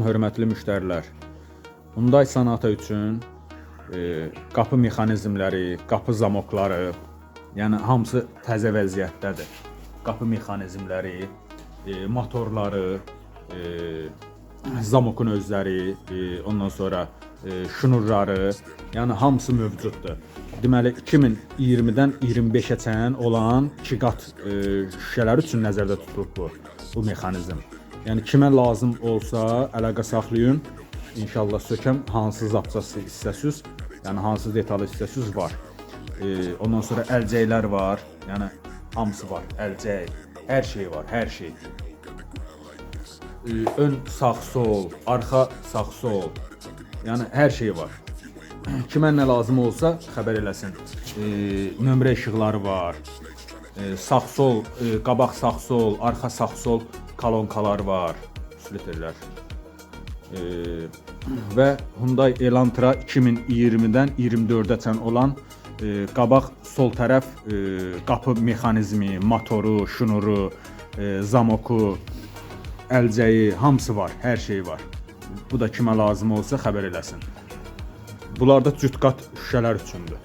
Hörmətli müştərilər, Hyundai Sonata üçün qapı mexanizmləri, qapı zamokları, yəni hamısı təzə vəziyyətdədir. Qapı mexanizmləri, motorları, zamokun özləri, ondan sonra şnurları, yəni hamısı mövcuddur. Deməli 2020-dən 25-əcən olan 2 qat şüşələr üçün nəzərdə tutulub bu mexanizm. Yəni kimə lazım olsa əlaqə saxlayın. İnşallah sökəm hansı zapçası istəsiz, yəni hansı detalı istəsiz var. Ondan sonra əlcəklər var, yəni hamısı var. Əlcək, hər şey var, hər şey. Ön sağ-sol, arxa sağ-sol, yəni hər şey var. Kimə nə lazım olsa xəbər eləsin. Nömrə işıqları var. Sağ-sol, qabaq sağ-sol, arxa sağ-sol kolonkalar var, splitterlər. Və Hyundai Elantra 2020-dən 24-əcən olan qabaq sol tərəf qapı mexanizmi, motoru, şnuru, zamoku, əlcəyi hamısı var, hər şey var. Bu da kimə lazım olsa xəbər eləsin. Bunlar da cüt qat şüşələr üçündür.